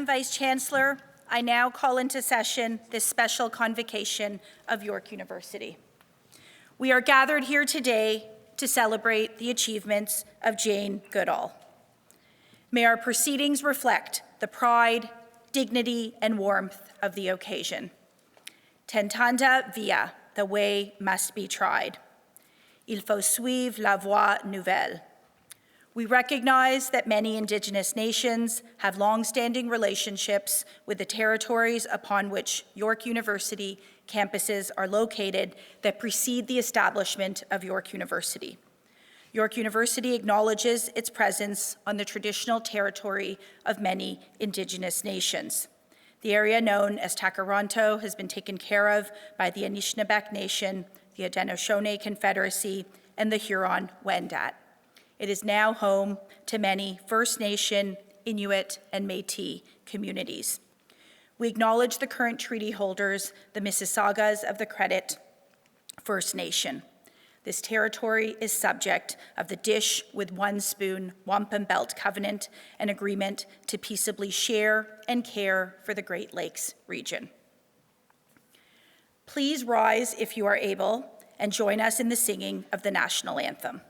Madam Vice Chancellor, I now call into session this special convocation of York University. We are gathered here today to celebrate the achievements of Jane Goodall. May our proceedings reflect the pride, dignity, and warmth of the occasion. Tentanda via, the way must be tried. Il faut suivre la voie nouvelle. We recognize that many Indigenous nations have long-standing relationships with the territories upon which York University campuses are located that precede the establishment of York University. York University acknowledges its presence on the traditional territory of many Indigenous nations. The area known as Takaranto has been taken care of by the Anishinaabe Nation, the Haudenosaunee Confederacy, and the Huron-Wendat. It is now home to many First Nation, Inuit, and Métis communities. We acknowledge the current treaty holders, the Mississaugas of the Credit First Nation. This territory is subject of the Dish with One Spoon Wampum Belt Covenant, an agreement to peaceably share and care for the Great Lakes region. Please rise if you are able and join us in the singing of the national anthem.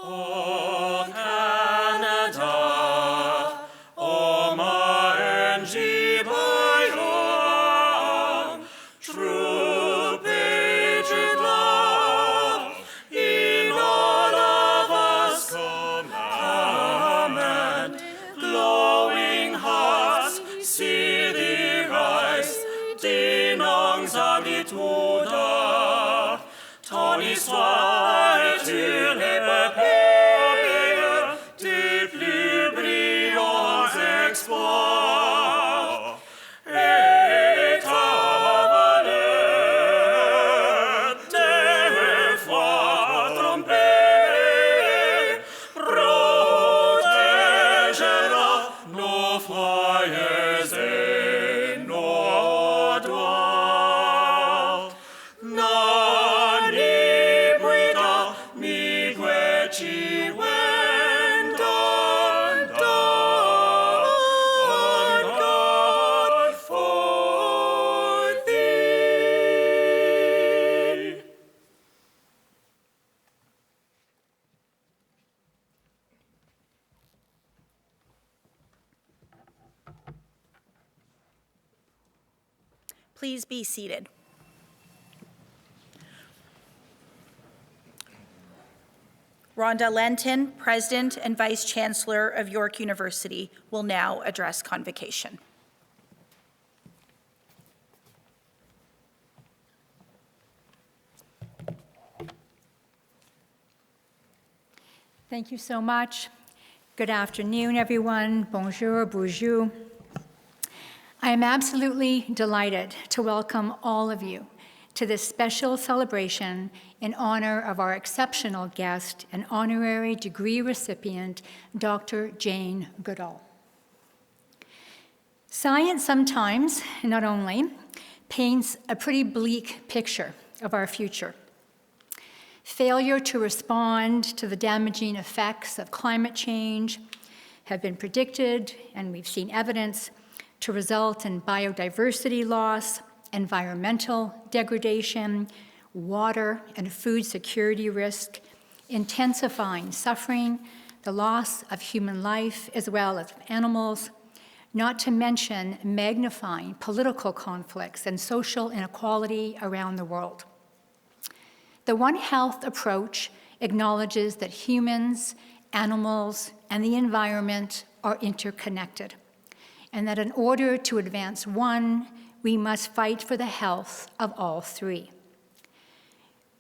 O Canada, o ma Bayonne, true patriot love, in all of us command, glowing hearts, see thee rise, dinongs amplituda, ton histoire tu les des plus brillants exploits, et ta valeur des fois trompée protégera nos foyers et nos doigts. Nani puita mi queci Please be seated. Rhonda Lenton, President and Vice Chancellor of York University, will now address convocation. Thank you so much. Good afternoon, everyone. Bonjour, bonjour. I am absolutely delighted to welcome all of you to this special celebration in honor of our exceptional guest and honorary degree recipient, Dr. Jane Goodall. Science sometimes, not only, paints a pretty bleak picture of our future. Failure to respond to the damaging effects of climate change have been predicted, and we've seen evidence, to result in biodiversity loss, environmental degradation, water and food security risk, intensifying suffering, the loss of human life as well as animals, not to mention magnifying political conflicts and social inequality around the world. The One Health approach acknowledges that humans, animals, and the environment are interconnected, and that in order to advance one, we must fight for the health of all three.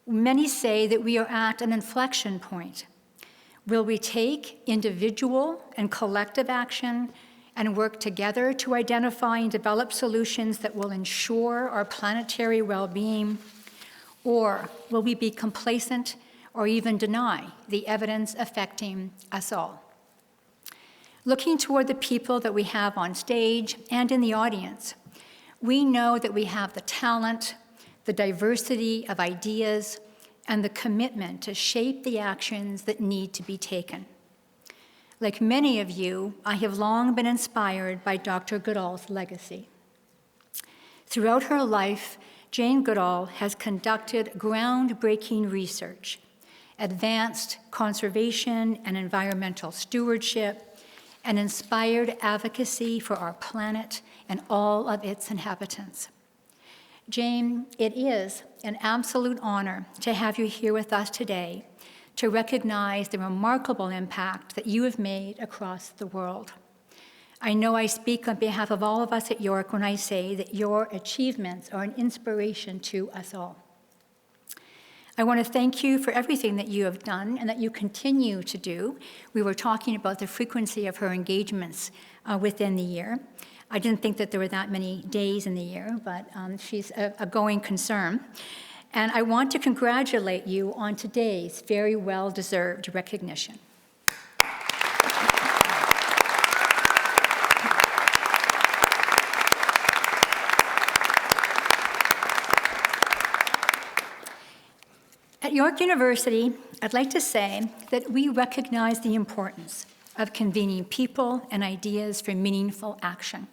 Many say that we are at an inflection point. Will we take individual and collective action and work together to identify and develop solutions that will ensure our planetary well-being? Or will we be complacent or even deny the evidence affecting us all? Looking toward the people that we have on stage and in the audience, we know that we have the talent, the diversity of ideas, and the commitment to shape the actions that need to be taken. Like many of you, I have long been inspired by Dr. Goodall's legacy. Throughout her life, Jane Goodall has conducted groundbreaking research, advanced conservation and environmental stewardship, and inspired advocacy for our planet and all of its inhabitants. Jane, it is an absolute honor to have you here with us today to recognize the remarkable impact that you have made across the world. I know I speak on behalf of all of us at York when I say that your achievements are an inspiration to us all. I want to thank you for everything that you have done and that you continue to do. We were talking about the frequency of her engagements within the year. I didn't think that there were that many days in the year, but she's a going concern. And I want to congratulate you on today's very well-deserved recognition. At York University, I'd like to say that we recognize the importance of convening people and ideas for meaningful action.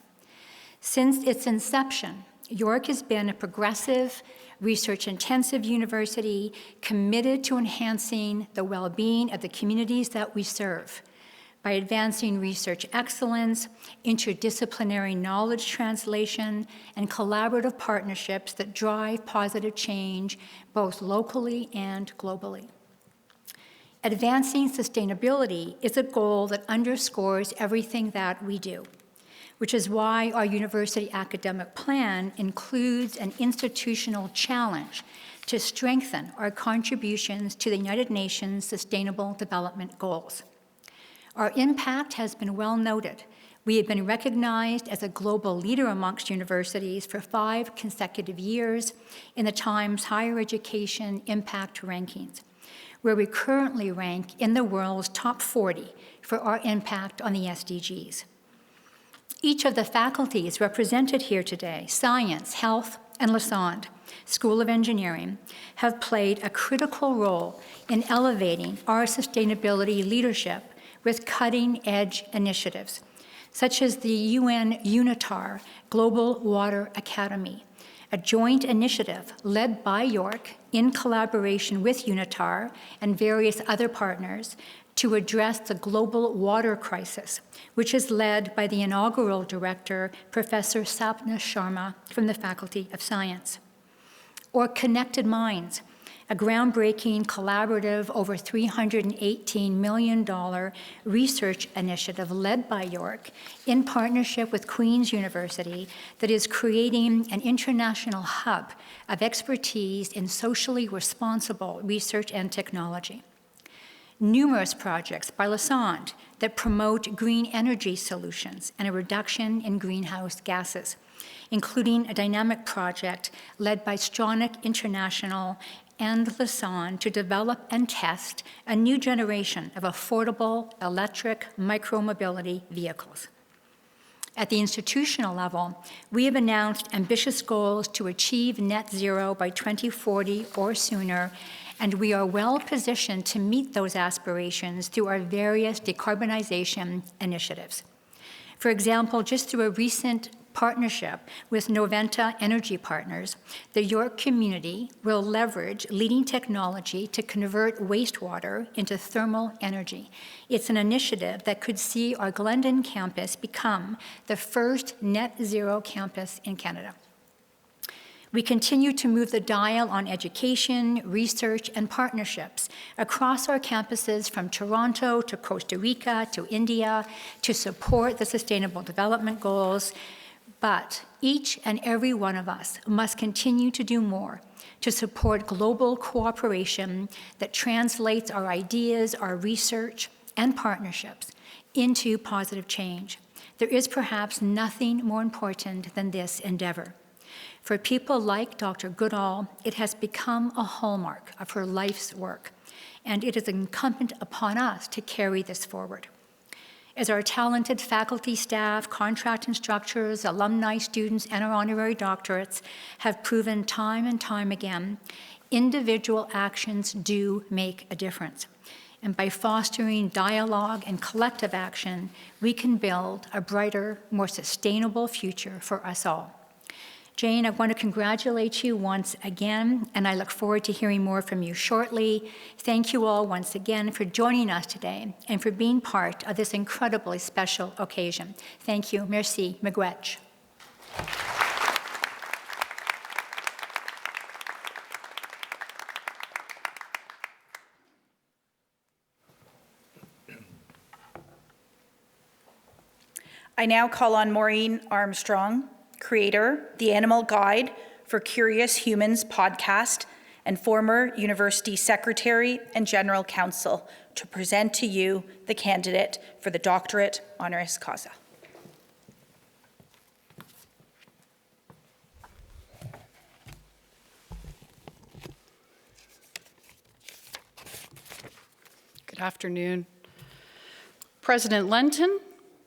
Since its inception, York has been a progressive, research-intensive university committed to enhancing the well-being of the communities that we serve by advancing research excellence, interdisciplinary knowledge translation, and collaborative partnerships that drive positive change both locally and globally. Advancing sustainability is a goal that underscores everything that we do, which is why our university academic plan includes an institutional challenge to strengthen our contributions to the United Nations Sustainable Development Goals. Our impact has been well noted. We have been recognized as a global leader amongst universities for 5 consecutive years in the Times Higher Education Impact Rankings, where we currently rank in the world's top 40 for our impact on the SDGs. Each of the faculties represented here today, Science, Health, and Lassonde School of Engineering, have played a critical role in elevating our sustainability leadership with cutting-edge initiatives, such as the UN UNITAR Global Water Academy, a joint initiative led by York in collaboration with UNITAR and various other partners to address the global water crisis, which is led by the inaugural director, Professor Sapna Sharma from the Faculty of Science. Or Connected Minds, a groundbreaking, collaborative, over $318 million research initiative led by York in partnership with Queen's University that is creating an international hub of expertise in socially responsible research and technology. Numerous projects by Lassonde that promote green energy solutions and a reduction in greenhouse gases, including a dynamic project led by Stronach International and Lassonde to develop and test a new generation of affordable electric micromobility vehicles. At the institutional level, we have announced ambitious goals to achieve net zero by 2040 or sooner, and we are well positioned to meet those aspirations through our various decarbonization initiatives. For example, just through a recent partnership with Noventa Energy Partners, the York community will leverage leading technology to convert wastewater into thermal energy. It's an initiative that could see our Glendon campus become the first net zero campus in Canada. We continue to move the dial on education, research, and partnerships across our campuses from Toronto to Costa Rica to India to support the Sustainable Development Goals. But each and every one of us must continue to do more to support global cooperation that translates our ideas, our research, and partnerships into positive change. There is perhaps nothing more important than this endeavor. For people like Dr. Goodall, it has become a hallmark of her life's work, and it is incumbent upon us to carry this forward. as our talented faculty, staff, contract instructors, alumni, students, and our honorary doctorates have proven time and time again, individual actions do make a difference. And by fostering dialogue and collective action, we can build a brighter, more sustainable future for us all. Jane, I want to congratulate you once again, and I look forward to hearing more from you shortly. Thank you all once again for joining us today and for being part of this incredibly special occasion. Thank you. Merci. Miigwech. I now call on Maureen Armstrong, creator, The Animal Guide for Curious Humans podcast, and former university secretary and general counsel, to present to you the candidate for the doctorate honoris causa. Good afternoon. President Lenton,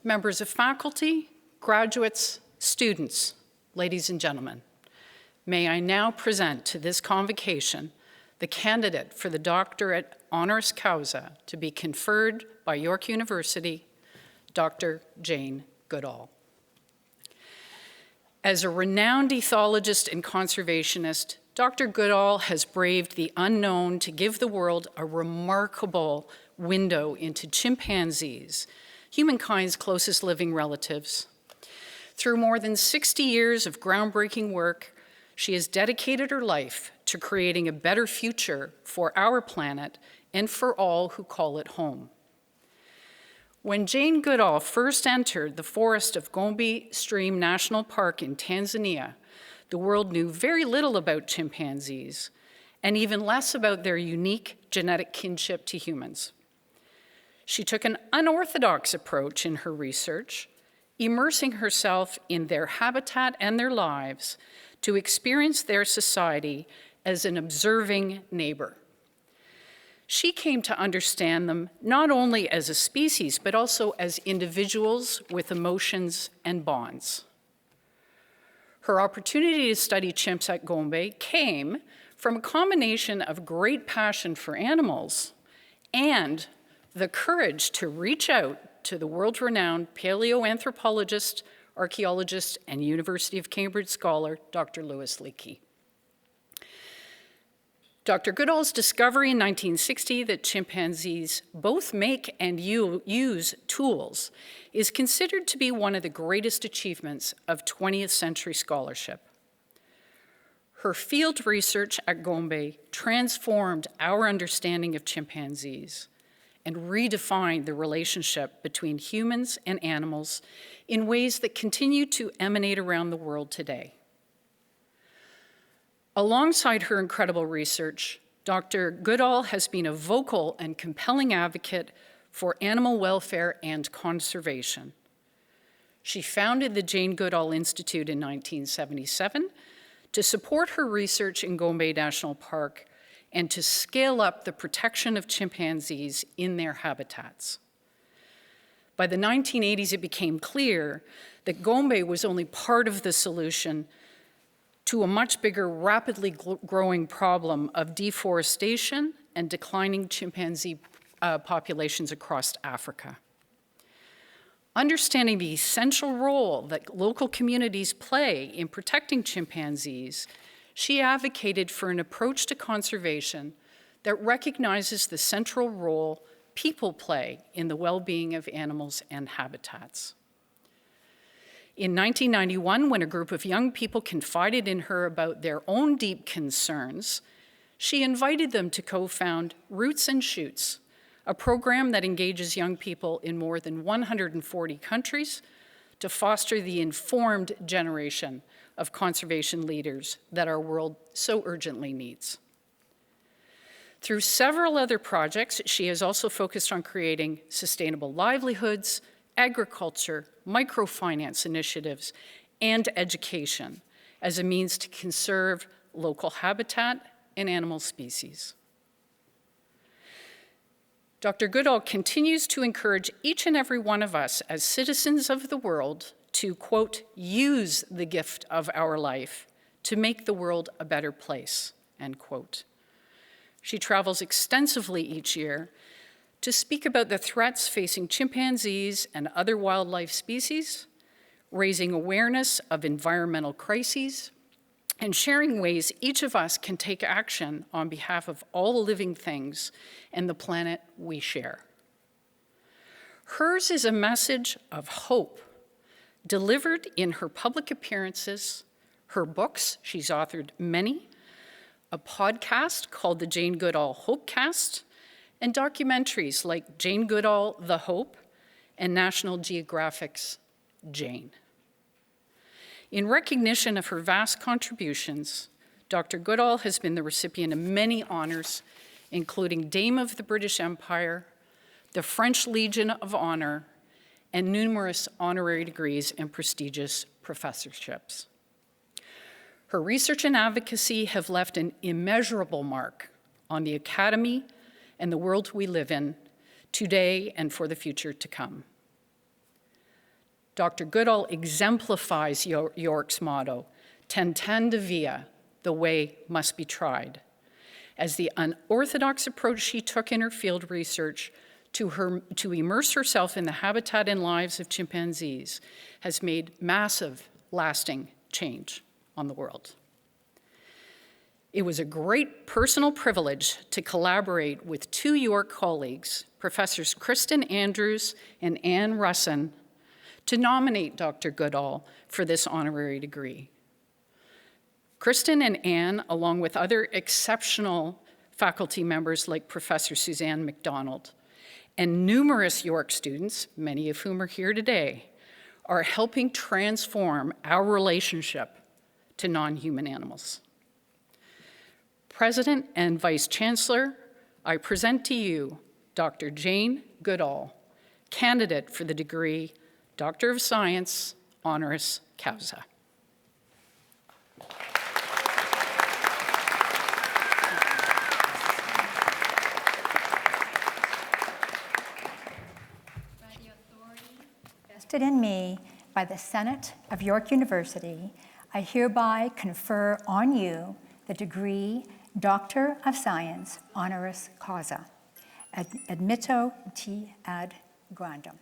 members of faculty, graduates, students, ladies and gentlemen, may I now present to this convocation the candidate for the doctorate honoris causa to be conferred by York University, Dr. Jane Goodall. As a renowned ethologist and conservationist, Dr. Goodall has braved the unknown to give the world a remarkable window into chimpanzees, humankind's closest living relatives. Through more than 60 years of groundbreaking work, she has dedicated her life to creating a better future for our planet and for all who call it home. When Jane Goodall first entered the forest of Gombe Stream National Park in Tanzania, the world knew very little about chimpanzees, and even less about their unique genetic kinship to humans. She took an unorthodox approach in her research, immersing herself in their habitat and their lives to experience their society as an observing neighbor. She came to understand them not only as a species, but also as individuals with emotions and bonds. Her opportunity to study chimps at Gombe came from a combination of great passion for animals and the courage to reach out to the world-renowned paleoanthropologist, archaeologist, and University of Cambridge scholar, Dr. Louis Leakey. Dr. Goodall's discovery in 1960 that chimpanzees both make and use tools is considered to be one of the greatest achievements of 20th century scholarship. Her field research at Gombe transformed our understanding of chimpanzees and redefined the relationship between humans and animals in ways that continue to emanate around the world today. Alongside her incredible research, Dr. Goodall has been a vocal and compelling advocate for animal welfare and conservation. She founded the Jane Goodall Institute in 1977 to support her research in Gombe National Park and to scale up the protection of chimpanzees in their habitats. By the 1980s, it became clear that Gombe was only part of the solution to a much bigger, rapidly growing problem of deforestation and declining chimpanzee populations across Africa. Understanding the essential role that local communities play in protecting chimpanzees, she advocated for an approach to conservation that recognizes the central role people play in the well-being of animals and habitats. In 1991, when a group of young people confided in her about their own deep concerns, she invited them to co-found Roots and Shoots, a program that engages young people in more than 140 countries to foster the informed generation of conservation leaders that our world so urgently needs. Through several other projects, she has also focused on creating sustainable livelihoods, agriculture, microfinance initiatives, and education as a means to conserve local habitat and animal species. Dr. Goodall continues to encourage each and every one of us as citizens of the world to, quote, use the gift of our life to make the world a better place, end quote. She travels extensively each year to speak about the threats facing chimpanzees and other wildlife species, raising awareness of environmental crises, and sharing ways each of us can take action on behalf of all living things and the planet we share. Hers is a message of hope, delivered in her public appearances, her books, she's authored many, a podcast called the Jane Goodall Hopecast, and documentaries like Jane Goodall, The Hope, and National Geographic's Jane. In recognition of her vast contributions, Dr. Goodall has been the recipient of many honors, including Dame of the British Empire, the French Legion of Honor, and numerous honorary degrees and prestigious professorships. Her research and advocacy have left an immeasurable mark on the Academy and the world we live in today and for the future to come. Dr. Goodall exemplifies York's motto, tentanda via, the way must be tried, as the unorthodox approach she took in her field research to immerse herself in the habitat and lives of chimpanzees has made massive, lasting change on the world. It was a great personal privilege to collaborate with two York colleagues, Professors Kristen Andrews and Anne Russin, to nominate Dr. Goodall for this honorary degree. Kristen and Anne, along with other exceptional faculty members like Professor Suzanne MacDonald, and numerous York students, many of whom are here today, are helping transform our relationship to non-human animals. President and Vice Chancellor, I present to you Dr. Jane Goodall, candidate for the degree Doctor of Science, honoris causa. Vested in me by the Senate of York University, I hereby confer on you the degree Doctor of Science, honoris causa, admitto te ad grandum.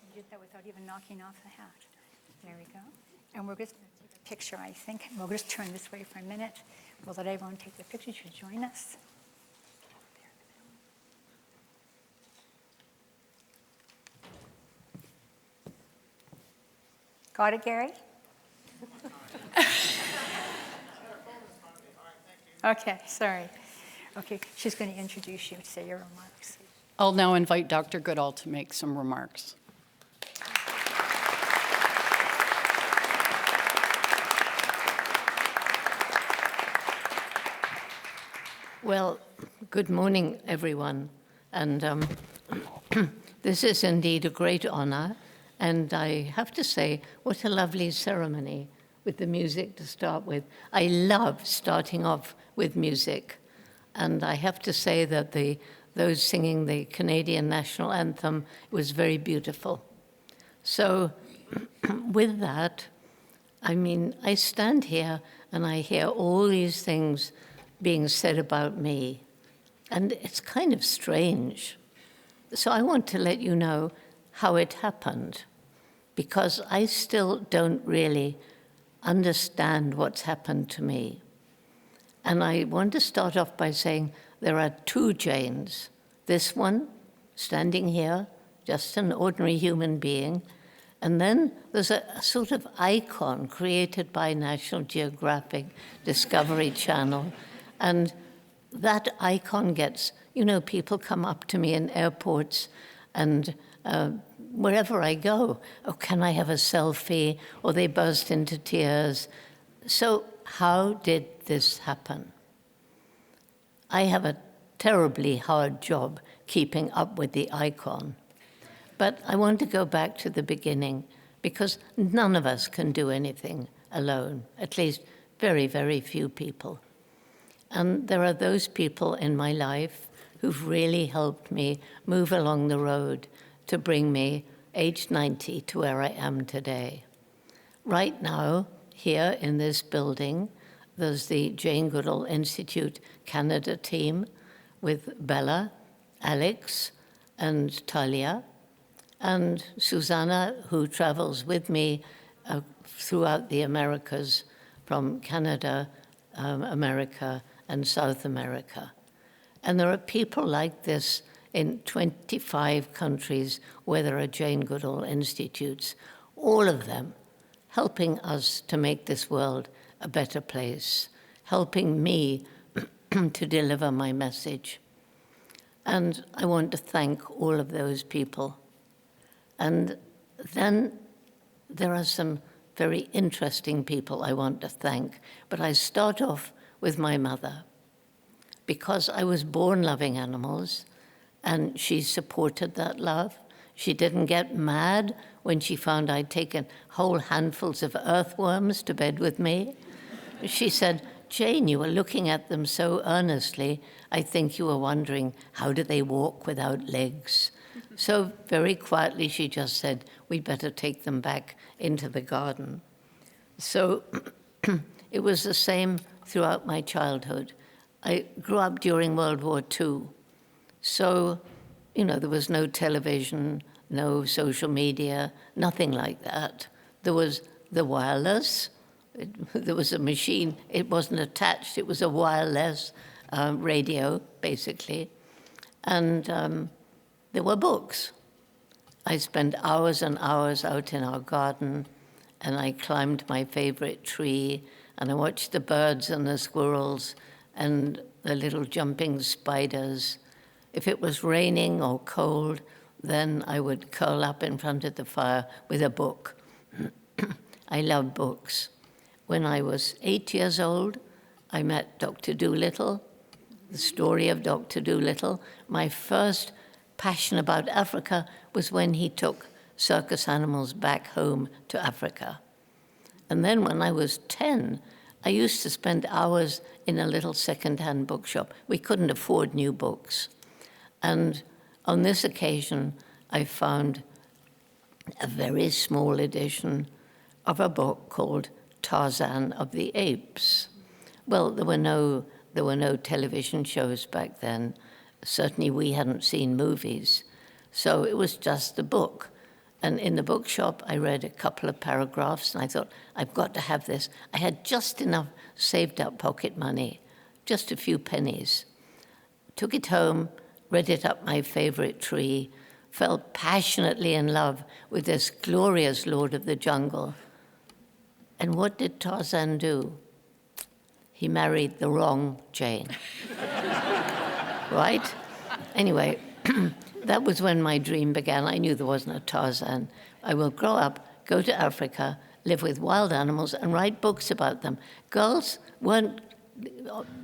You did that without even knocking off the hat. There we go. And we're just going to take a picture, I think. We'll just turn this way for a minute. We'll let everyone take the picture to join us. Got it, Gary? Okay, sorry. Okay, she's going to introduce you to say your remarks. I'll now invite Dr. Goodall to make some remarks. Well, good morning, everyone. And this is indeed a great honor. And I have to say, what a lovely ceremony with the music to start with. I love starting off with music. And I have to say that those singing the Canadian national anthem was very beautiful. So with that, I mean, I stand here and I hear all these things being said about me. And it's kind of strange. So I want to let you know how it happened, because I still don't really understand what's happened to me. And I want to start off by saying there are two Janes. This one, standing here, just an ordinary human being, and then there's a sort of icon created by National Geographic Discovery Channel. And that icon gets, you know, people come up to me in airports and wherever I go, oh, can I have a selfie? Or they burst into tears. So how did this happen? I have a terribly hard job keeping up with the icon. But I want to go back to the beginning, because none of us can do anything alone, at least very, very few people. And there are those people in my life who've really helped me move along the road to bring me, age 90, to where I am today. Right now, here in this building, there's the Jane Goodall Institute Canada team with Bella, Alex, and Talia, and Susanna, who travels with me throughout the Americas, from Canada, America, and South America. And there are people like this in 25 countries where there are Jane Goodall Institutes, all of them helping us to make this world a better place, helping me to deliver my message. And I want to thank all of those people. And then there are some very interesting people I want to thank, but I start off with my mother, because I was born loving animals, and she supported that love. She didn't get mad when she found I'd taken whole handfuls of earthworms to bed with me. She said, "Jane, you were looking at them so earnestly, I think you were wondering, how do they walk without legs?" So very quietly, she just said, "We'd better take them back into the garden." So it was the same throughout my childhood. I grew up during World War II. So, there was no television, no social media, nothing like that. There was the wireless. There was a machine. It wasn't attached. It was a wireless radio, basically. And there were books. I spent hours and hours out in our garden, and I climbed my favorite tree, and I watched the birds and the squirrels and the little jumping spiders. If it was raining or cold, then I would curl up in front of the fire with a book. I love books. When I was 8 years old, I met Dr. Dolittle, the story of Dr. Dolittle. My first passion about Africa was when he took circus animals back home to Africa. And then when I was 10, I used to spend hours in a little second-hand bookshop. We couldn't afford new books. And on this occasion, I found a very small edition of a book called Tarzan of the Apes. Well, there were no television shows back then. Certainly we hadn't seen movies. So it was just the book. And in the bookshop, I read a couple of paragraphs, and I thought, I've got to have this. I had just enough saved up pocket money, just a few pennies. Took it home, read it up my favorite tree, fell passionately in love with this glorious Lord of the Jungle. And what did Tarzan do? He married the wrong Jane. Right? Anyway, that was when my dream began. I knew there wasn't a Tarzan. I will grow up, go to Africa, live with wild animals, and write books about them. Girls weren't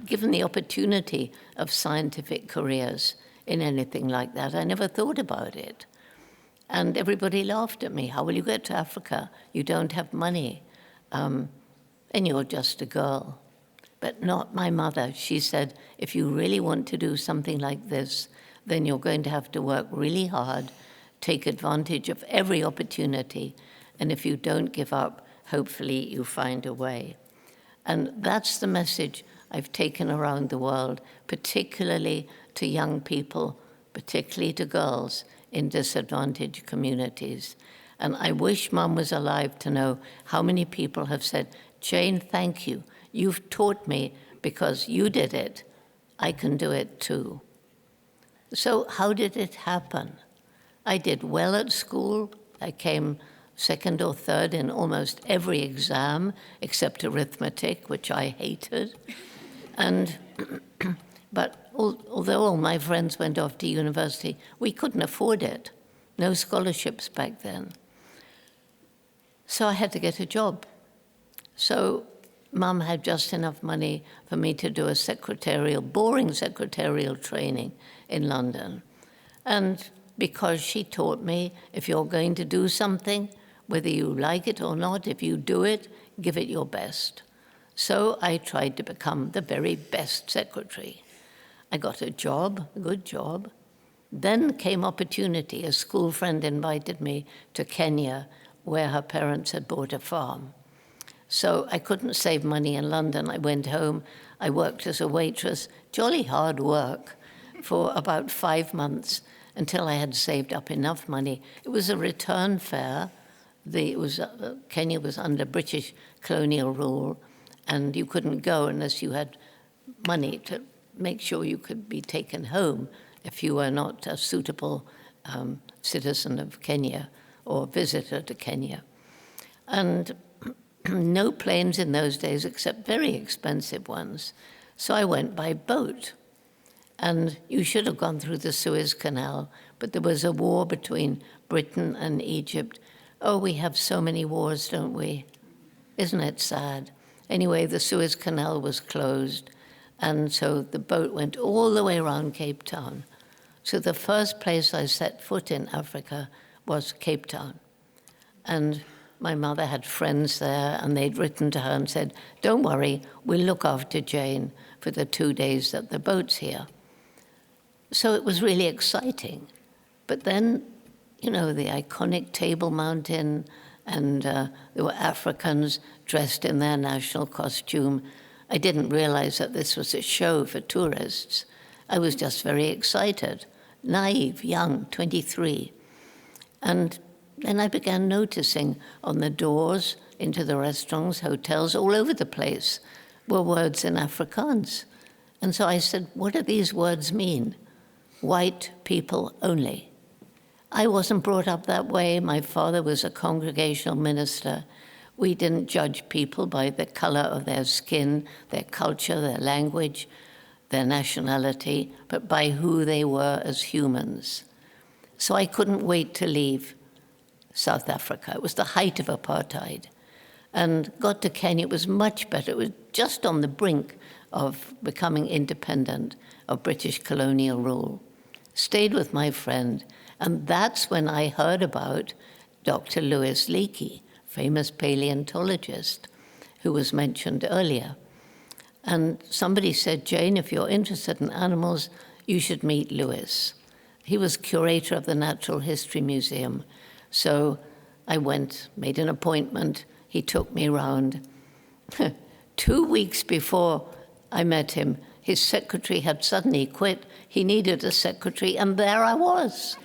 given the opportunity of scientific careers in anything like that. I never thought about it. And everybody laughed at me. How will you get to Africa? You don't have money. And you're just a girl. But not my mother. She said, if you really want to do something like this, then you're going to have to work really hard, take advantage of every opportunity, and if you don't give up, hopefully you find a way. And that's the message I've taken around the world, particularly to young people, particularly to girls in disadvantaged communities. And I wish Mum was alive to know how many people have said, Jane, thank you. You've taught me because you did it. I can do it too. So how did it happen? I did well at school. I came second or third in almost every exam except arithmetic, which I hated. But although all my friends went off to university, we couldn't afford it. No scholarships back then. So I had to get a job. So Mum had just enough money for me to do a boring secretarial training in London. And because she taught me if you're going to do something, whether you like it or not, if you do it, give it your best. So I tried to become the very best secretary. I got a job, a good job. Then came opportunity. A school friend invited me to Kenya, where her parents had bought a farm. So I couldn't save money in London. I went home. I worked as a waitress, jolly hard work, for about 5 months until I had saved up enough money. It was a return fare. Kenya was under British colonial rule, and you couldn't go unless you had money to make sure you could be taken home if you were not a suitable citizen of Kenya or visitor to Kenya. And no planes in those days except very expensive ones. So I went by boat. And you should have gone through the Suez Canal, but there was a war between Britain and Egypt. Oh, we have so many wars, don't we? Isn't it sad? Anyway, the Suez Canal was closed, and so the boat went all the way around Cape Town. So the first place I set foot in Africa was Cape Town. And my mother had friends there, and they'd written to her and said, "Don't worry, we'll look after Jane for the 2 days that the boat's here." So it was really exciting. But then, you know, the iconic Table Mountain, and there were Africans dressed in their national costume. I didn't realize that this was a show for tourists. I was just very excited, naive, young, 23. And then I began noticing on the doors into the restaurants, hotels, all over the place, were words in Afrikaans. And so I said, what do these words mean? White people only. I wasn't brought up that way. My father was a congregational minister. We didn't judge people by the color of their skin, their culture, their language, their nationality, but by who they were as humans. So I couldn't wait to leave South Africa. It was the height of apartheid. And got to Kenya, it was much better. It was just on the brink of becoming independent of British colonial rule. Stayed with my friend, and that's when I heard about Dr. Louis Leakey, famous paleontologist, who was mentioned earlier. And somebody said, Jane, if you're interested in animals, you should meet Louis. He was curator of the Natural History Museum. So I went, made an appointment. He took me around. 2 weeks before I met him, his secretary had suddenly quit. He needed a secretary, and there I was.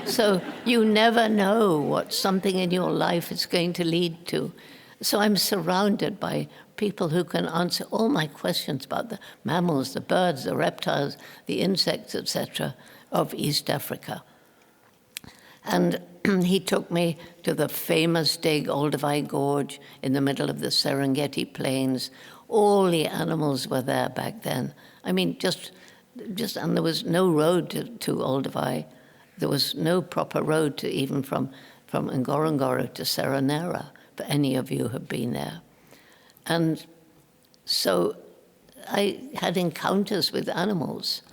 So you never know what something in your life is going to lead to. So I'm surrounded by people who can answer all my questions about the mammals, the birds, the reptiles, the insects, etc., of East Africa. And he took me to the famous Dig Olduvai Gorge in the middle of the Serengeti Plains. All the animals were there back then. I mean, and there was no road to Olduvai. There was no proper road to even from Ngorongoro to Serenera, for any of you who have been there. And so I had encounters with animals,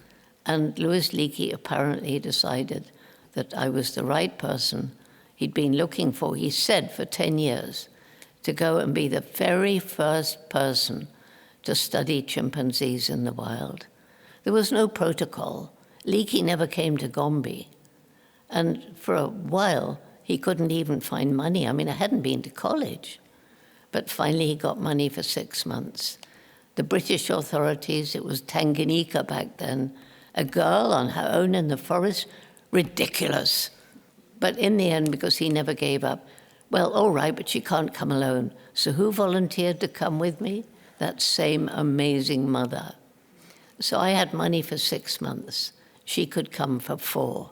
and Louis Leakey apparently decided that I was the right person he'd been looking for, he said, for 10 years, to go and be the very first person to study chimpanzees in the wild. There was no protocol. Leakey never came to Gombe. And for a while, he couldn't even find money. I mean, I hadn't been to college. But finally, he got money for 6 months. The British authorities, it was Tanganyika back then, a girl on her own in the forest, ridiculous. But in the end, because he never gave up, well, all right, but she can't come alone. So who volunteered to come with me? That same amazing mother. So I had money for 6 months. She could come for 4.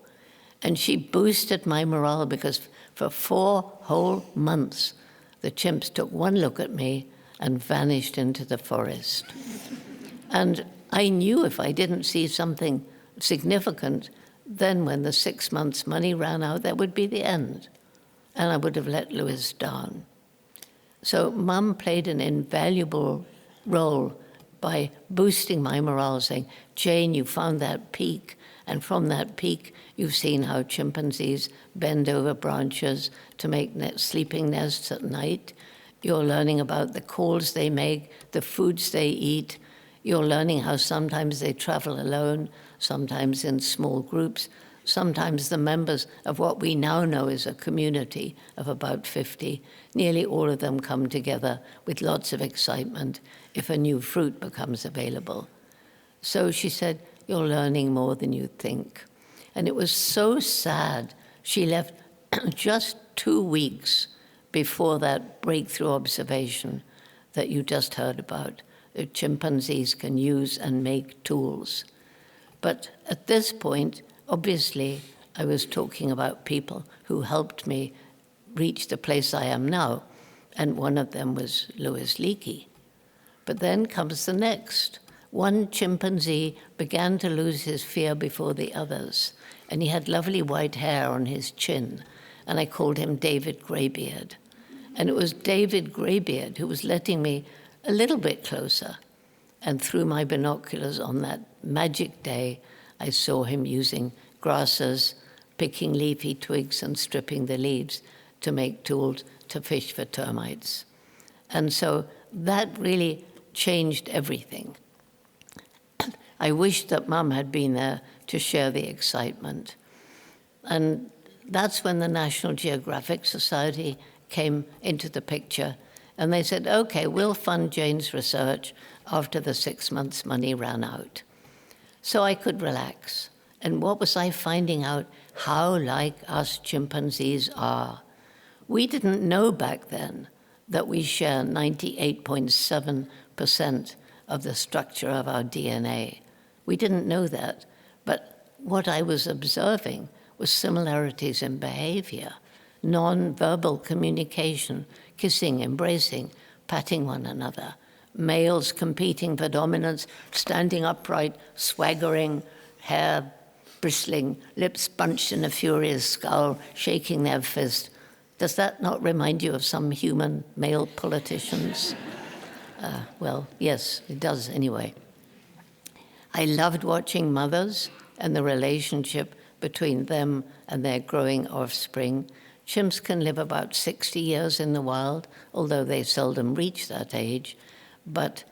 And she boosted my morale because for 4 whole months, the chimps took one look at me and vanished into the forest. And I knew if I didn't see something significant, then when the 6 months' money ran out, that would be the end. And I would have let Louis down. So Mum played an invaluable role by boosting my morale, saying, Jane, you found that peak, And from that peak, you've seen how chimpanzees bend over branches to make sleeping nests at night. You're learning about the calls they make, the foods they eat. You're learning how sometimes they travel alone, sometimes in small groups, sometimes the members of what we now know is a community of about 50. Nearly all of them come together with lots of excitement if a new fruit becomes available. So she said, you're learning more than you think. And it was so sad. She left just 2 weeks before that breakthrough observation that you just heard about, that chimpanzees can use and make tools. But at this point, obviously, I was talking about people who helped me reach the place I am now, and one of them was Louis Leakey. But then comes the next. One chimpanzee began to lose his fear before the others, and he had lovely white hair on his chin, and I called him David Greybeard. And it was David Greybeard who was letting me a little bit closer, and through my binoculars on that magic day, I saw him using grasses, picking leafy twigs and stripping the leaves to make tools to fish for termites. And so that really changed everything. I wished that Mum had been there to share the excitement. And that's when the National Geographic Society came into the picture, and they said, okay, we'll fund Jane's research after the 6 months' money ran out. So I could relax. And what was I finding out? How like us chimpanzees are. We didn't know back then that we share 98.7% of the structure of our DNA. We didn't know that. But what I was observing was similarities in behavior, non-verbal communication, kissing, embracing, patting one another, males competing for dominance, standing upright, swaggering, hair bristling, lips bunched in a furious scowl, shaking their fist. Does that not remind you of some human male politicians? Well, yes, it does anyway. I loved watching mothers and the relationship between them and their growing offspring. Chimps can live about 60 years in the wild, although they seldom reach that age. But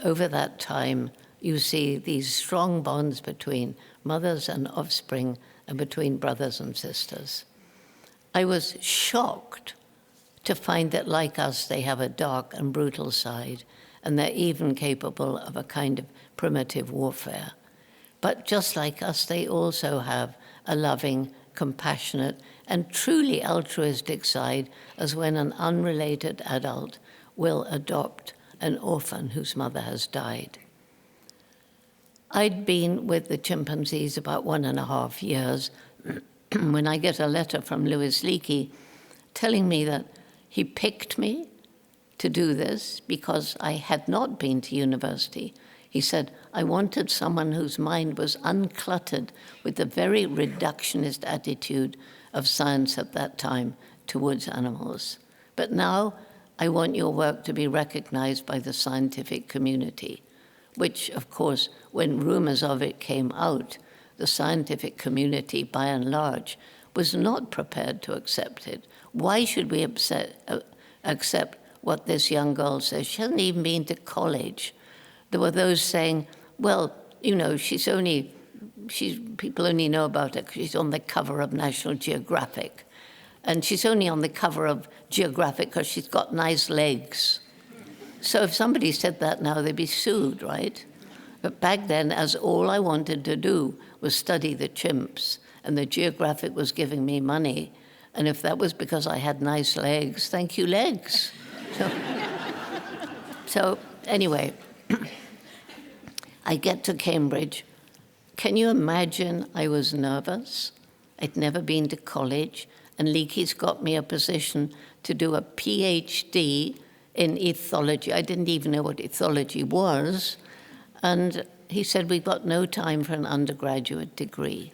over that time, you see these strong bonds between mothers and offspring and between brothers and sisters. I was shocked to find that, like us, they have a dark and brutal side, and they're even capable of a kind of primitive warfare. But just like us, they also have a loving, compassionate, and truly altruistic side, as when an unrelated adult will adopt an orphan whose mother has died. I'd been with the chimpanzees about 1.5 years when I get a letter from Louis Leakey telling me that he picked me to do this because I had not been to university. He said, I wanted someone whose mind was uncluttered with the very reductionist attitude of science at that time towards animals. But now I want your work to be recognized by the scientific community, which, of course, when rumors of it came out, the scientific community, by and large, was not prepared to accept it. Why should we accept what this young girl says? She hasn't even been to college. There were those saying, well, you know, people only know about her because she's on the cover of National Geographic. And she's only on the cover of Geographic because she's got nice legs. So if somebody said that now, they'd be sued, right? But back then, as all I wanted to do was study the chimps, and the Geographic was giving me money, and if that was because I had nice legs, thank you, legs. So anyway, I get to Cambridge. Can you imagine I was nervous? I'd never been to college, and Leakey's got me a position to do a PhD in ethology. I didn't even know what ethology was. And he said, we've got no time for an undergraduate degree.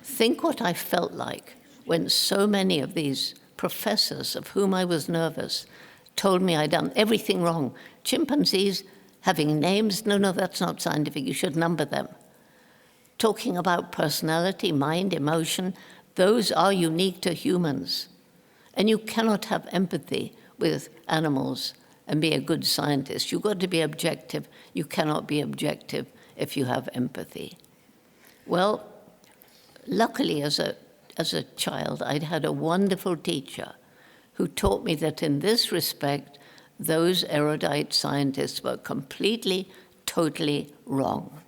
Think what I felt like when so many of these professors of whom I was nervous told me I'd done everything wrong. Chimpanzees having names, no, that's not scientific, you should number them. talking about personality, mind, emotion, those are unique to humans. And you cannot have empathy with animals and be a good scientist. You've got to be objective. You cannot be objective if you have empathy. Well, luckily as a child, I'd had a wonderful teacher who taught me that in this respect, those erudite scientists were completely, totally wrong.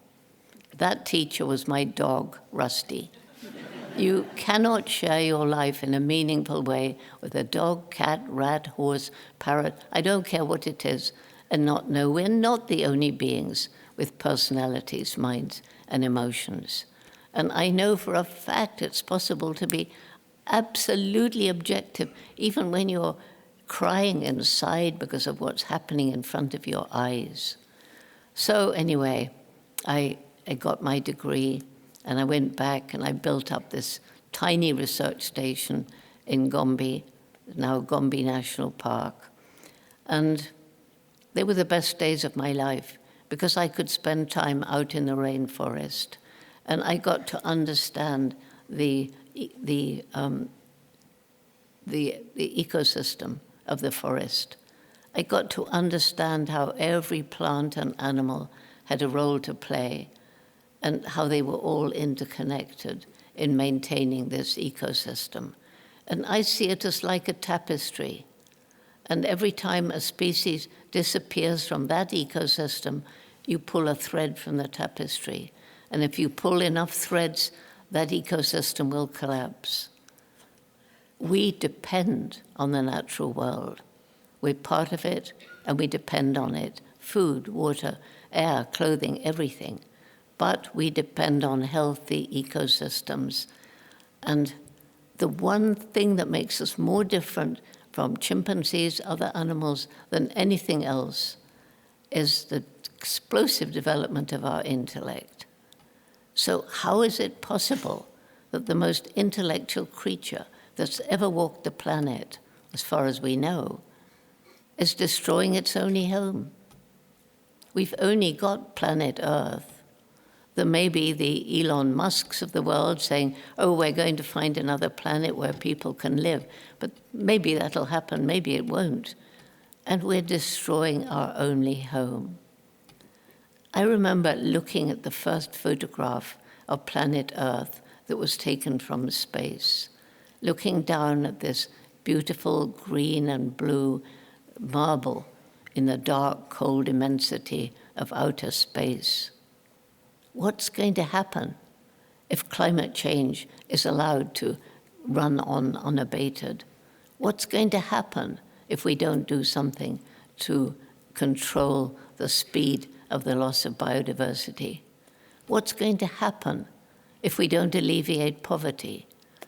That teacher was my dog, Rusty. You cannot share your life in a meaningful way with a dog, cat, rat, horse, parrot, I don't care what it is, and not know we're not the only beings with personalities, minds, and emotions. And I know for a fact it's possible to be absolutely objective, even when you're crying inside because of what's happening in front of your eyes. So anyway, I got my degree, and I went back and I built up this tiny research station in Gombe, now Gombe National Park. And they were the best days of my life because I could spend time out in the rainforest. And I got to understand the ecosystem of the forest. I got to understand how every plant and animal had a role to play and how they were all interconnected in maintaining this ecosystem. And I see it as like a tapestry. And every time a species disappears from that ecosystem, you pull a thread from the tapestry. And if you pull enough threads, that ecosystem will collapse. We depend on the natural world. We're part of it, and we depend on it. Food, water, air, clothing, everything. But we depend on healthy ecosystems. And the one thing that makes us more different from chimpanzees, other animals, than anything else is the explosive development of our intellect. So how is it possible that the most intellectual creature that's ever walked the planet, as far as we know, is destroying its only home? We've only got planet Earth. There may be the Elon Musks of the world saying, oh, we're going to find another planet where people can live. But maybe that'll happen, maybe it won't. And we're destroying our only home. I remember looking at the first photograph of planet Earth that was taken from space, looking down at this beautiful green and blue marble in the dark, cold immensity of outer space. What's going to happen if climate change is allowed to run on unabated? What's going to happen if we don't do something to control the speed of the loss of biodiversity? What's going to happen if we don't alleviate poverty?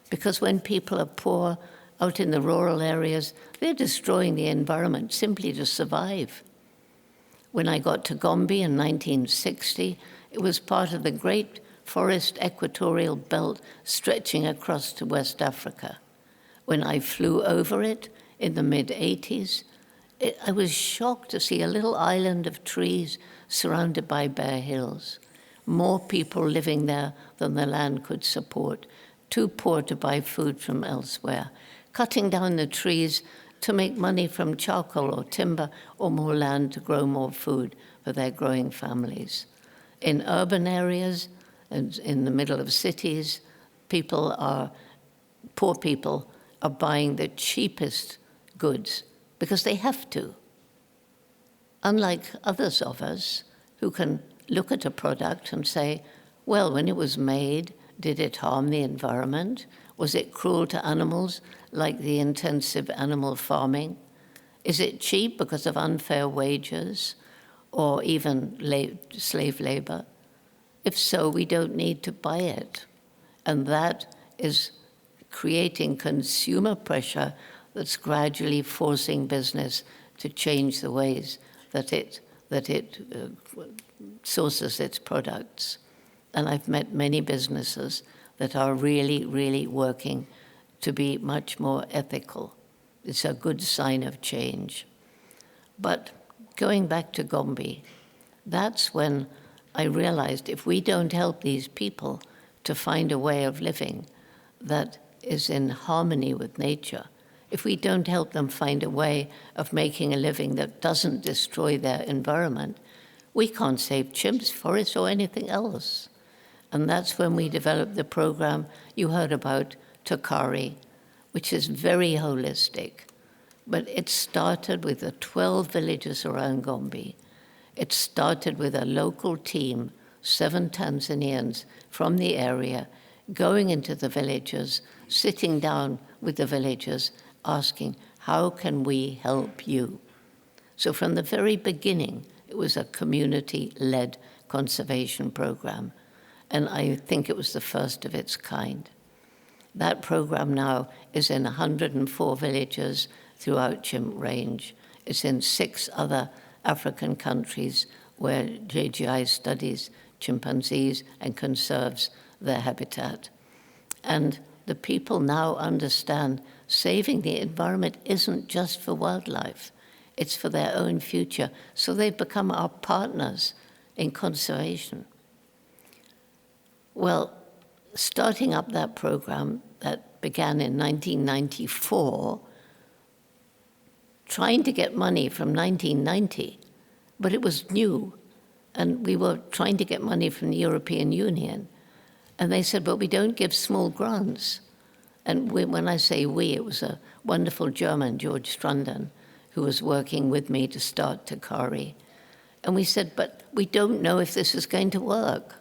Because when people are poor out in the rural areas, they're destroying the environment simply to survive. When I got to Gombe in 1960, it was part of the great forest equatorial belt stretching across to West Africa. When I flew over it in the mid-'80s, I was shocked to see a little island of trees surrounded by bare hills. More people living there than the land could support, too poor to buy food from elsewhere, cutting down the trees to make money from charcoal or timber or more land to grow more food for their growing families. In urban areas and in the middle of cities, poor people are buying the cheapest goods because they have to. Unlike others of us who can look at a product and say, well, when it was made, did it harm the environment? Was it cruel to animals like the intensive animal farming? Is it cheap because of unfair wages or even slave labor? If so, we don't need to buy it. And that is creating consumer pressure that's gradually forcing business to change the ways that it sources its products. And I've met many businesses that are really, really working to be much more ethical. It's a good sign of change. But going back to Gombe, that's when I realized if we don't help these people to find a way of living that is in harmony with nature, if we don't help them find a way of making a living that doesn't destroy their environment, we can't save chimps, forests, or anything else. And that's when we developed the program you heard about, Tokari, which is very holistic. But it started with the 12 villages around Gombe. It started with a local team, 7 Tanzanians from the area, going into the villages, sitting down with the villagers, asking, how can we help you? So from the very beginning, it was a community-led conservation program, and I think it was the first of its kind. That program now is in 104 villages throughout Chimp Range. It's in 6 other African countries where JGI studies chimpanzees and conserves their habitat. And the people now understand saving the environment isn't just for wildlife, it's for their own future. So they've become our partners in conservation. Well, starting up that program that began in 1994, trying to get money from 1990, but it was new, and we were trying to get money from the European Union. And they said, but we don't give small grants. And when I say we, it was a wonderful German, George Strunden, who was working with me to start Tokari. And we said, but we don't know if this is going to work.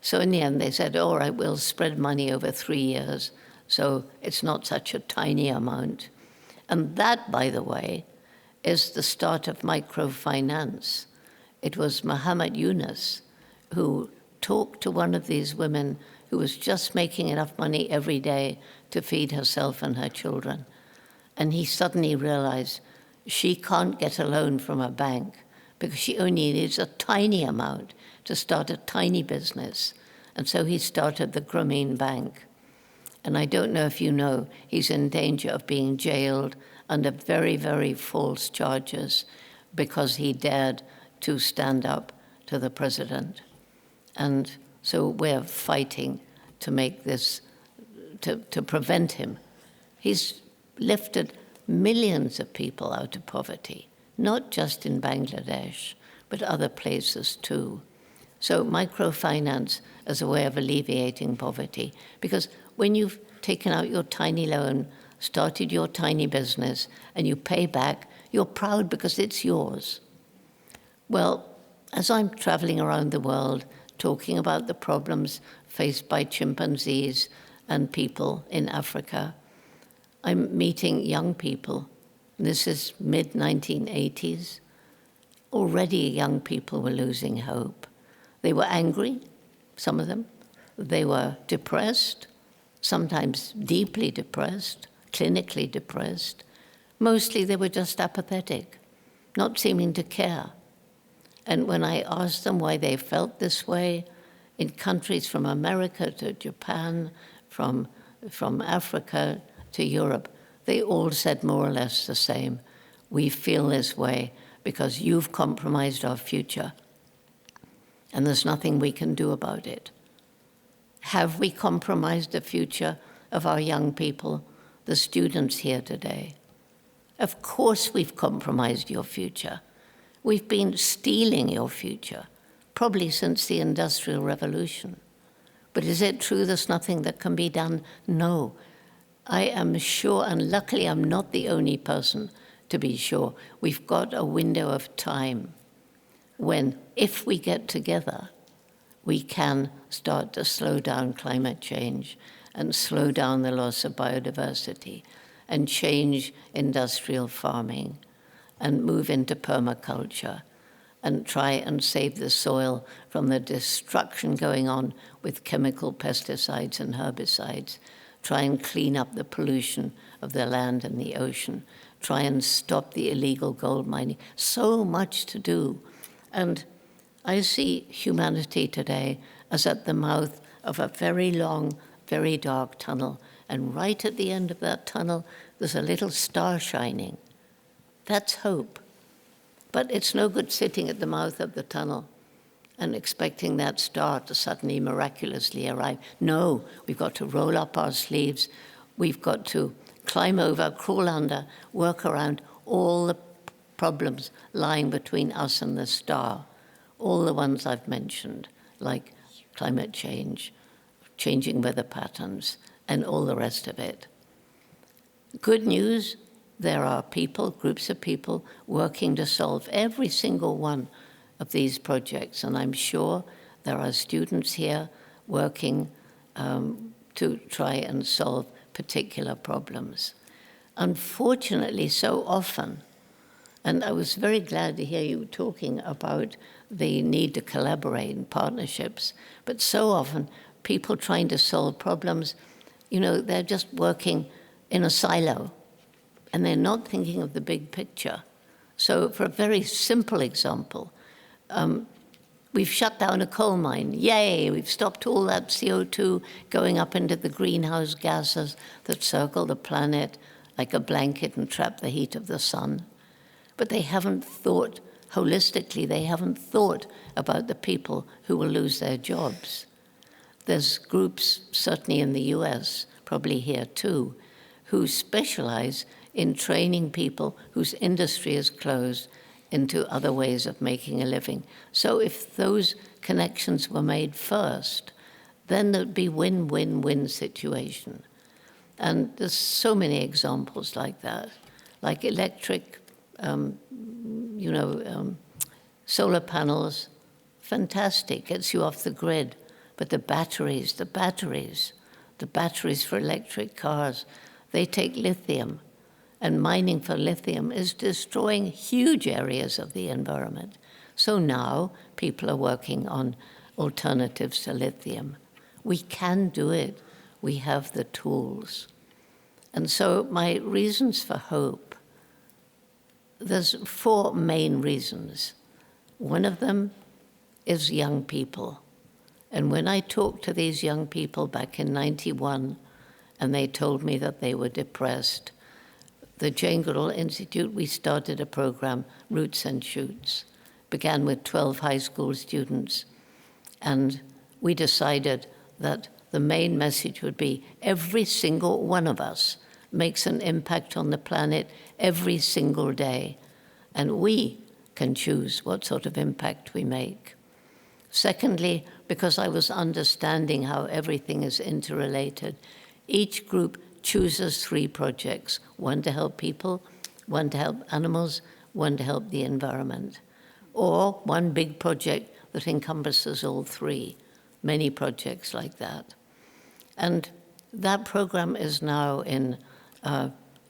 So in the end, they said, all right, we'll spread money over 3 years, so it's not such a tiny amount. And that, by the way, is the start of microfinance. It was Muhammad Yunus who talked to one of these women who was just making enough money every day to feed herself and her children. And he suddenly realized she can't get a loan from a bank because she only needs a tiny amount to start a tiny business. And so he started the Grameen Bank. And I don't know if you know, he's in danger of being jailed under very, very false charges because he dared to stand up to the president. And so we're fighting to make this, to prevent him. He's lifted millions of people out of poverty, not just in Bangladesh, but other places too. So microfinance as a way of alleviating poverty, because when you've taken out your tiny loan, started your tiny business, and you pay back, you're proud because it's yours. Well, as I'm traveling around the world, talking about the problems faced by chimpanzees and people in Africa, I'm meeting young people. This is mid-1980s. Already young people were losing hope. They were angry, some of them. They were depressed, sometimes deeply depressed, clinically depressed. Mostly they were just apathetic, not seeming to care. And when I asked them why they felt this way, in countries from America to Japan, from Africa to Europe, they all said more or less the same. We feel this way because you've compromised our future, and there's nothing we can do about it. Have we compromised the future of our young people, the students here today? Of course we've compromised your future. We've been stealing your future, probably since the Industrial Revolution. But is it true there's nothing that can be done? No. I am sure, and luckily I'm not the only person to be sure, we've got a window of time when, if we get together, we can start to slow down climate change and slow down the loss of biodiversity and change industrial farming and move into permaculture and try and save the soil from the destruction going on with chemical pesticides and herbicides, try and clean up the pollution of the land and the ocean, try and stop the illegal gold mining. So much to do. And I see humanity today as at the mouth of a very long, very dark tunnel. And right at the end of that tunnel, there's a little star shining. That's hope. But it's no good sitting at the mouth of the tunnel and expecting that star to suddenly miraculously arrive. No, we've got to roll up our sleeves. We've got to climb over, crawl under, work around all the problems lying between us and the star, all the ones I've mentioned, like climate change, changing weather patterns, and all the rest of it. Good news, there are people, groups of people, working to solve every single one of these projects, and I'm sure there are students here working to try and solve particular problems. Unfortunately, so often, and I was very glad to hear you talking about the need to collaborate in partnerships, but so often people trying to solve problems, you know, they're just working in a silo and they're not thinking of the big picture. So for a very simple example, we've shut down a coal mine. Yay, we've stopped all that CO2 going up into the greenhouse gases that circle the planet like a blanket and trap the heat of the sun. But they haven't thought holistically, they haven't thought about the people who will lose their jobs. There's groups, certainly in the US, probably here too, who specialize in training people whose industry is closed into other ways of making a living. So if those connections were made first, then there'd be win-win-win situation. And there's so many examples like that, like electric, solar panels, fantastic, gets you off the grid. But the batteries for electric cars, they take lithium. And mining for lithium is destroying huge areas of the environment. So now people are working on alternatives to lithium. We can do it. We have the tools. And so my reasons for hope, there's 4 main reasons. One of them is young people. And when I talked to these young people back in '91, and they told me that they were depressed, the Jane Goodall Institute, we started a program, Roots and Shoots, began with 12 high school students. And we decided that the main message would be every single one of us makes an impact on the planet every single day. And we can choose what sort of impact we make. Secondly, because I was understanding how everything is interrelated, each group chooses 3 projects, one to help people, one to help animals, one to help the environment, or one big project that encompasses all 3, many projects like that. And that program is now in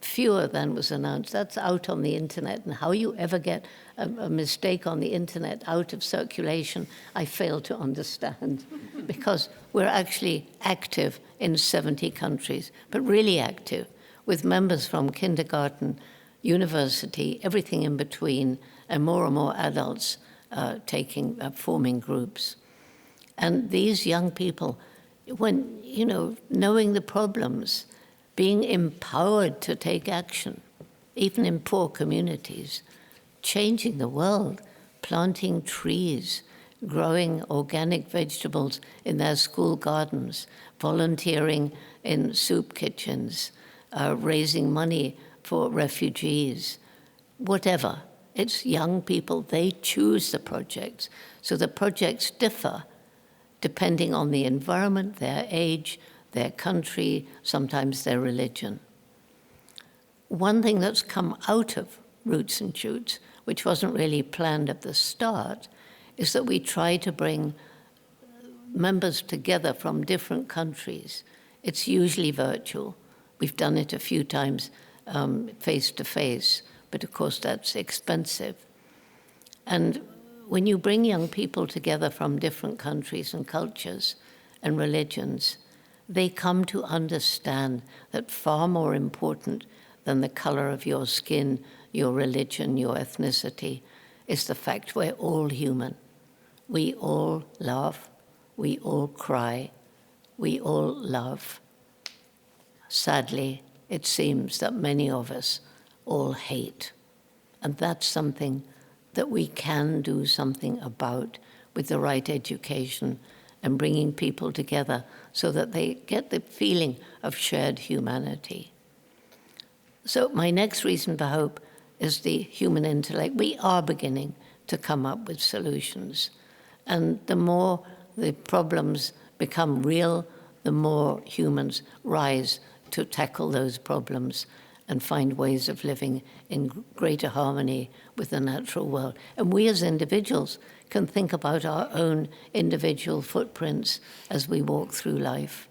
fewer than was announced. That's out on the internet, and how you ever get a mistake on the internet out of circulation, I fail to understand, because we're actually active in 70 countries, but really active, with members from kindergarten, university, everything in between, and more adults forming groups. And these young people, when, knowing the problems, being empowered to take action, even in poor communities, changing the world, planting trees, growing organic vegetables in their school gardens, volunteering in soup kitchens, raising money for refugees, whatever. It's young people, they choose the projects. So the projects differ depending on the environment, their age, their country, sometimes their religion. One thing that's come out of Roots and Shoots, which wasn't really planned at the start, is that we try to bring members together from different countries. It's usually virtual. We've done it a few times face-to-face, but of course that's expensive. And when you bring young people together from different countries and cultures and religions, they come to understand that far more important than the color of your skin, your religion, your ethnicity, is the fact we're all human. We all laugh, we all cry, we all love. Sadly, it seems that many of us all hate. And that's something that we can do something about. with the right education and bringing people together so that they get the feeling of shared humanity. So my next reason for hope is the human intellect. We are beginning to come up with solutions. And the more the problems become real, the more humans rise to tackle those problems and find ways of living in greater harmony with the natural world. And we as individuals can think about our own individual footprints as we walk through life.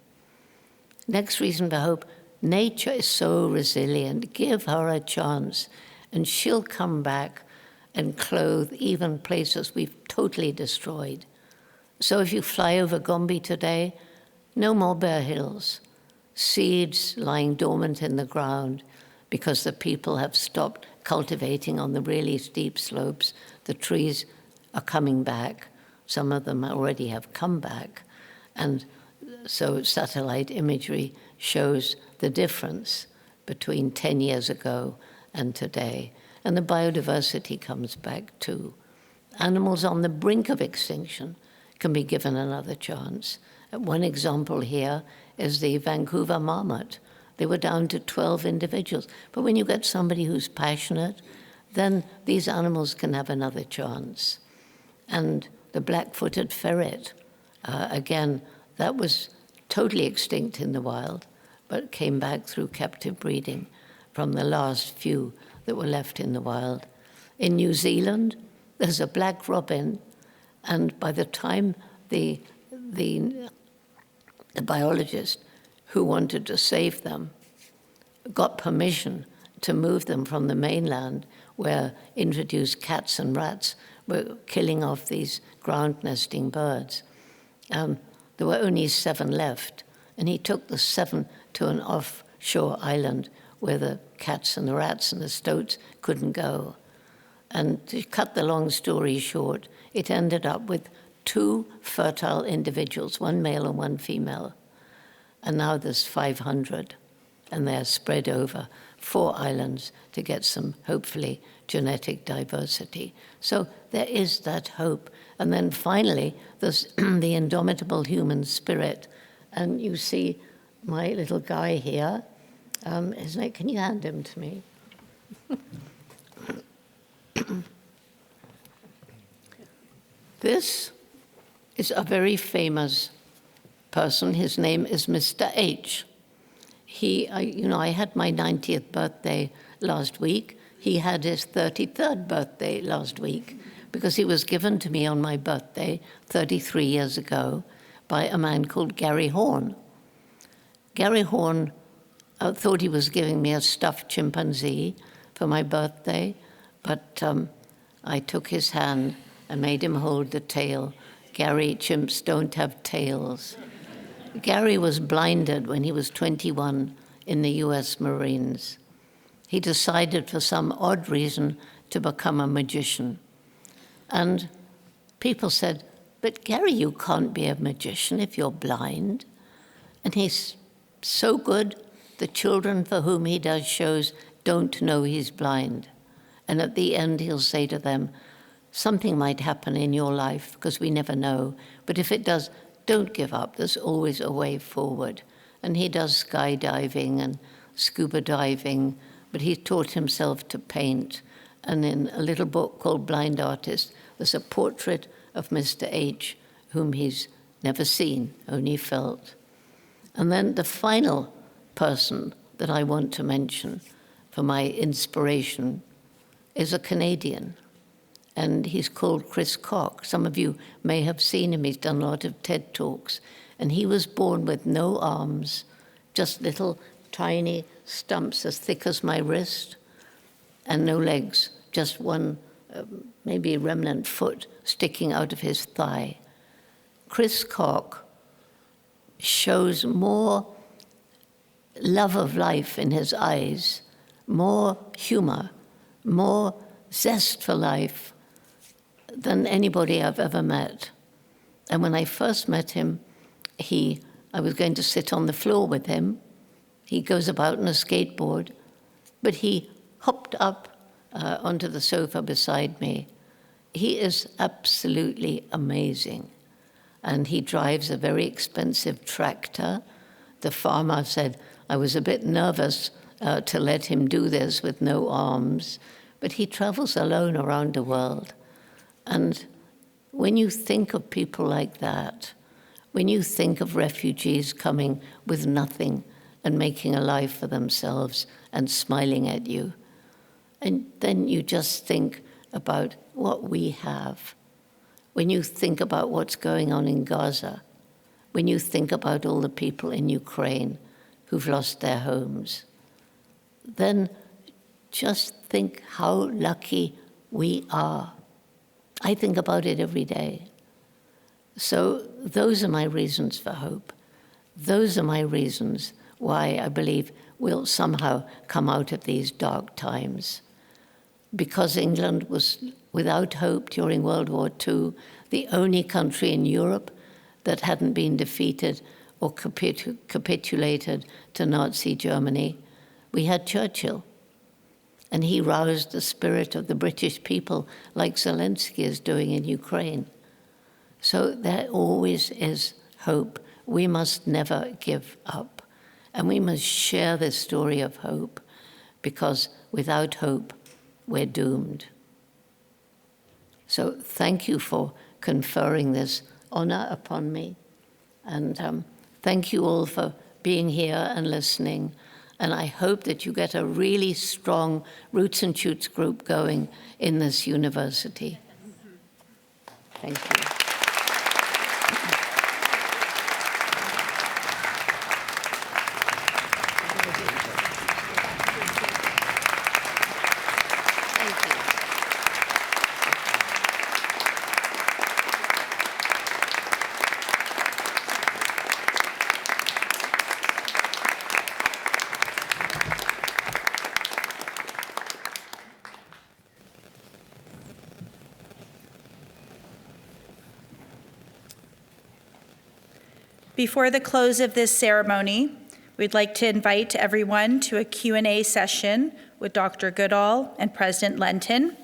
Next reason for hope, nature is so resilient. Give her a chance, and she'll come back and clothe even places we've totally destroyed. So if you fly over Gombe today, no more bare hills, seeds lying dormant in the ground because the people have stopped cultivating on the really steep slopes. The trees are coming back. Some of them already have come back. And so satellite imagery shows the difference between 10 years ago and today. And the biodiversity comes back too. Animals on the brink of extinction can be given another chance. One example here is the Vancouver marmot. They were down to 12 individuals. But when you get somebody who's passionate, then these animals can have another chance. And the black-footed ferret, again, that was totally extinct in the wild, but came back through captive breeding from the last few that were left in the wild. In New Zealand, there's a black robin, and by the time the biologist who wanted to save them got permission to move them from the mainland, where introduced cats and rats were killing off these ground nesting birds. There were only 7 left, and he took the 7 to an offshore island where the cats and the rats and the stoats couldn't go. And to cut the long story short, it ended up with 2 fertile individuals, 1 male and 1 female. And now there's 500, and they're spread over 4 islands to get some, hopefully, genetic diversity. So there is that hope. And then finally, there's the indomitable human spirit. And you see my little guy here. His name, can you hand him to me? This is a very famous person. His name is Mr. H. I had my 90th birthday last week. He had his 33rd birthday last week because he was given to me on my birthday 33 years ago by a man called Gary Horn. Gary Horn thought he was giving me a stuffed chimpanzee for my birthday, but I took his hand and made him hold the tail. Gary, chimps don't have tails. Gary was blinded when he was 21 in the US Marines. He decided for some odd reason to become a magician. And people said, "But Gary, you can't be a magician if you're blind." And he's so good, the children for whom he does shows don't know he's blind. And at the end, he'll say to them, "Something might happen in your life, because we never know. But if it does, don't give up. There's always a way forward." And he does skydiving and scuba diving, but he taught himself to paint. And in a little book called Blind Artist, there's a portrait of Mr. H, whom he's never seen, only felt. And then the final person that I want to mention for my inspiration is a Canadian. And he's called Chris Koch. Some of you may have seen him. He's done a lot of TED Talks. And he was born with no arms, just little tiny stumps as thick as my wrist, and no legs, just one, maybe remnant foot sticking out of his thigh. Chris Koch shows more love of life in his eyes, more humor, more zest for life than anybody I've ever met. And when I first met him, I was going to sit on the floor with him. He goes about on a skateboard, but he hopped up onto the sofa beside me. he is absolutely amazing. And he drives a very expensive tractor. The farmer said, I was a bit nervous to let him do this with no arms, but he travels alone around the world. And when you think of people like that, when you think of refugees coming with nothing and making a life for themselves and smiling at you, and then you just think about what we have. When you think about what's going on in Gaza, when you think about all the people in Ukraine who've lost their homes, then just think how lucky we are. I think about it every day. So those are my reasons for hope. Those are my reasons why I believe we'll somehow come out of these dark times. Because England was without hope during World War II, the only country in Europe that hadn't been defeated or capitulated to Nazi Germany, we had Churchill. And he roused the spirit of the British people like Zelensky is doing in Ukraine. So there always is hope. We must never give up. And we must share this story of hope, because without hope, we're doomed. So thank you for conferring this honor upon me. And thank you all for being here and listening. And I hope that you get a really strong Roots and Shoots group going in this university. Thank you. Before the close of this ceremony, we'd like to invite everyone to a Q&A session with Dr. Goodall and President Lenton.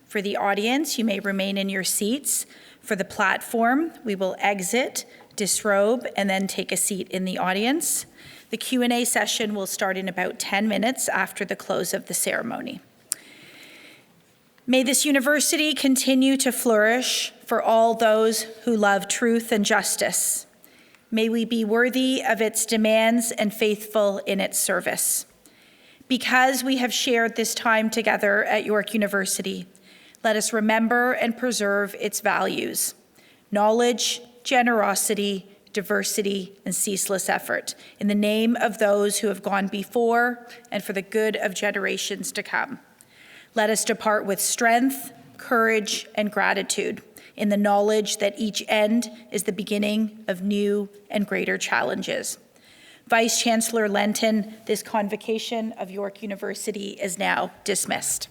For the audience, you may remain in your seats. For the platform, we will exit, disrobe, and then take a seat in the audience. The Q&A session will start in about 10 minutes after the close of the ceremony. May this university continue to flourish for all those who love truth and justice. May we be worthy of its demands and faithful in its service. Because we have shared this time together at York University, let us remember and preserve its values: knowledge, generosity, diversity, and ceaseless effort, in the name of those who have gone before and for the good of generations to come. Let us depart with strength, courage, and gratitude, in the knowledge that each end is the beginning of new and greater challenges. Vice Chancellor Lenton, this convocation of York University is now dismissed.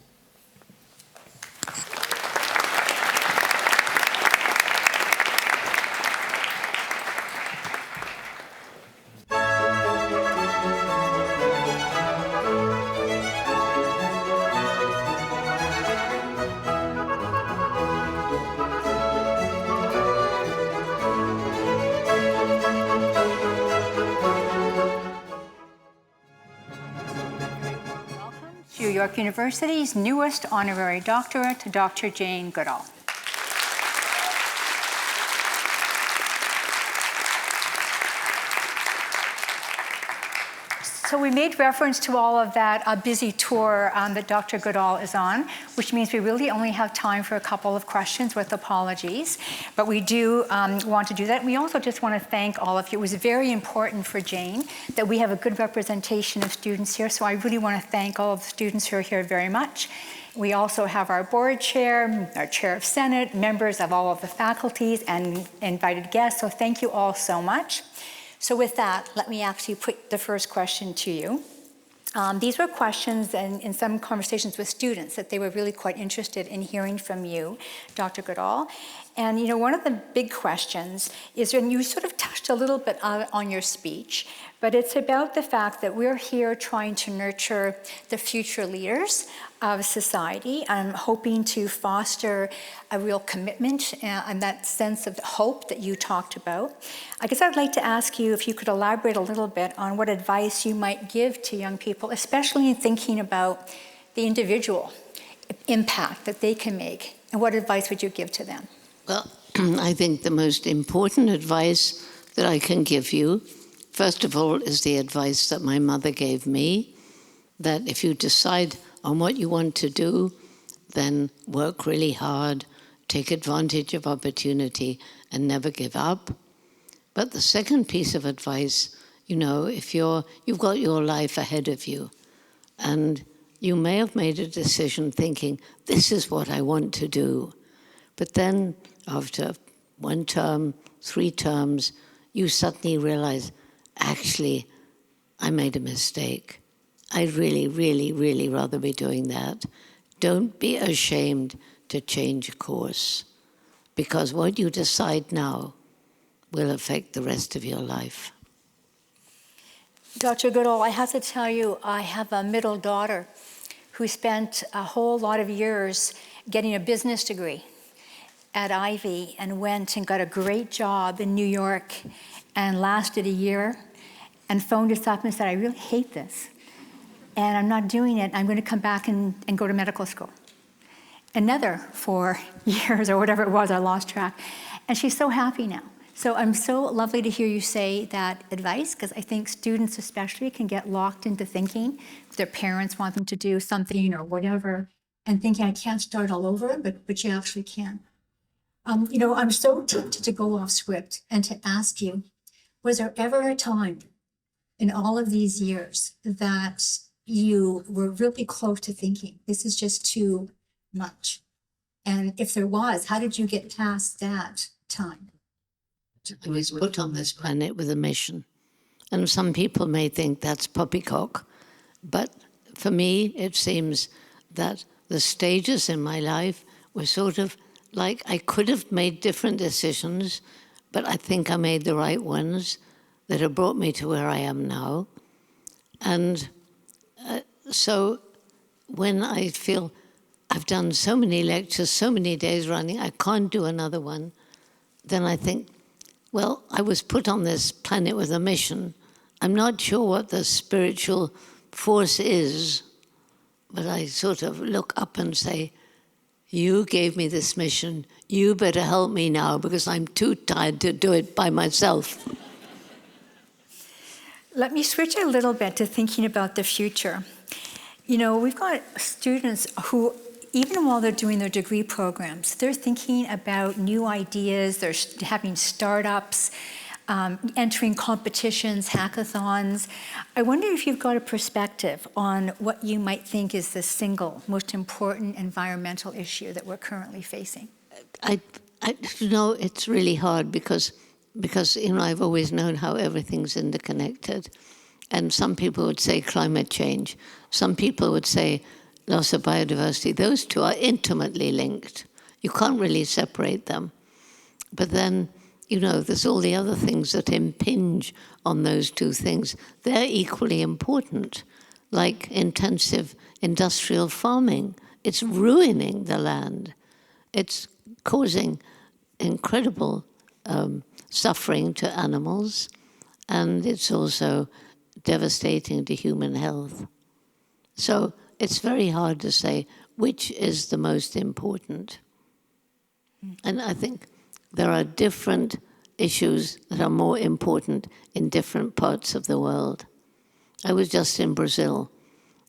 York University's newest honorary doctorate, Dr. Jane Goodall. So we made reference to all of that busy tour that Dr. Goodall is on, which means we really only have time for a couple of questions with apologies. But we do want to do that. We also just want to thank all of you. It was very important for Jane that we have a good representation of students here. So I really want to thank all of the students who are here very much. We also have our board chair, our chair of Senate, members of all of the faculties, and invited guests. So thank you all so much. So with that, let me actually put the first question to you. These were questions and in some conversations with students that they were really quite interested in hearing from you, Dr. Goodall. And one of the big questions is, and you sort of touched touched a little bit on your speech, but it's about the fact that we're here trying to nurture the future leaders of society. I'm hoping to foster a real commitment and that sense of hope that you talked about. I guess I'd like to ask you if you could elaborate a little bit on what advice you might give to young people, especially in thinking about the individual impact that they can make, and what advice would you give to them? Well, I think the most important advice that I can give you, first of all, is the advice that my mother gave me, that if you decide on what you want to do, then work really hard, take advantage of opportunity, and never give up. But the second piece of advice, if you've got your life ahead of you, and you may have made a decision thinking, this is what I want to do. But then after 1 term, 3 terms, you suddenly realize, actually, I made a mistake. I'd really, really, really rather be doing that. Don't be ashamed to change course, because what you decide now will affect the rest of your life. Dr. Goodall, I have to tell you, I have a middle daughter who spent a whole lot of years getting a business degree at Ivy and went and got a great job in New York and lasted a year and phoned us up and said, I really hate this and I'm not doing it. I'm going to come back and go to medical school. Another 4 years or whatever it was, I lost track. And she's so happy now. So I'm so lovely to hear you say that advice, because I think students especially can get locked into thinking their parents want them to do something or whatever and thinking I can't start all over, but you actually can. I'm so tempted to go off script and to ask you, was there ever a time in all of these years that you were really close to thinking, this is just too much? And if there was, how did you get past that time? I was put on this planet with a mission. And some people may think that's poppycock. But for me, it seems that the stages in my life were sort of like I could have made different decisions, but I think I made the right ones that have brought me to where I am now. And so when I feel I've done so many lectures, so many days running, I can't do another one, then I think, well, I was put on this planet with a mission. I'm not sure what the spiritual force is, but I sort of look up and say, you gave me this mission. You better help me now because I'm too tired to do it by myself. Let me switch a little bit to thinking about the future. We've got students who, even while they're doing their degree programs, they're thinking about new ideas, they're having startups, entering competitions, hackathons. I wonder if you've got a perspective on what you might think is the single most important environmental issue that we're currently facing. It's really hard because I've always known how everything's interconnected. And some people would say climate change. Some people would say loss of biodiversity. Those two are intimately linked. You can't really separate them. But then, there's all the other things that impinge on those two things. They're equally important, like intensive industrial farming. It's ruining the land. It's causing incredible suffering to animals, and it's also devastating to human health. So it's very hard to say which is the most important. And I think there are different issues that are more important in different parts of the world. I was just in Brazil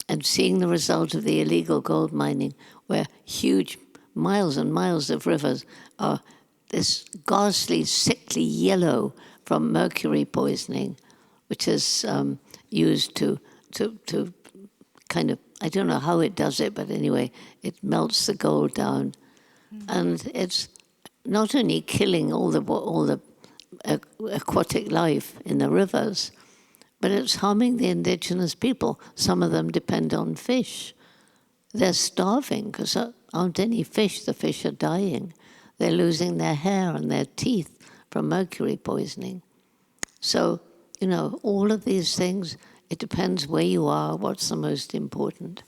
and seeing the result of the illegal gold mining, where huge miles and miles of rivers are this ghastly, sickly yellow from mercury poisoning, which is used to kind of, I don't know how it does it, but anyway, it melts the gold down. And it's not only killing all the aquatic life in the rivers, but it's harming the indigenous people. Some of them depend on fish. They're starving because there aren't any fish. The fish are dying. They're losing their hair and their teeth from mercury poisoning. So, all of these things, it depends where you are, what's the most important.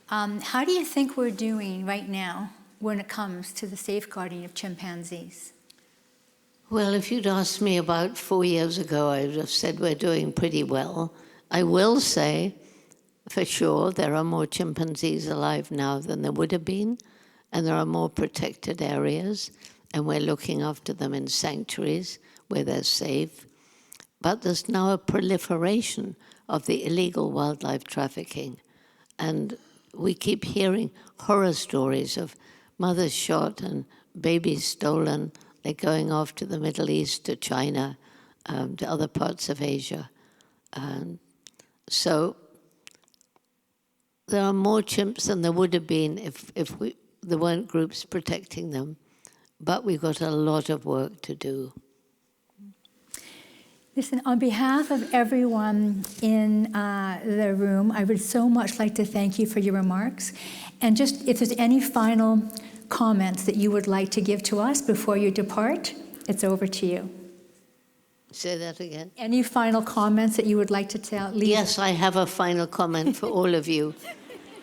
How do you think we're doing right now when it comes to the safeguarding of chimpanzees? Well, if you'd asked me about 4 years ago, I would have said we're doing pretty well. I will say, for sure, there are more chimpanzees alive now than there would have been, and there are more protected areas, and we're looking after them in sanctuaries where they're safe. But there's now a proliferation of the illegal wildlife trafficking, and we keep hearing horror stories of mothers shot and babies stolen. They're going off to the Middle East, to China, to other parts of Asia. So there are more chimps than there would have been if there weren't groups protecting them. But we've got a lot of work to do. Listen, on behalf of everyone in the room, I would so much like to thank you for your remarks. And just if there's any final comments that you would like to give to us before you depart, it's over to you. Say that again. Any final comments that you would like to leave? Yes, I have a final comment for all of you.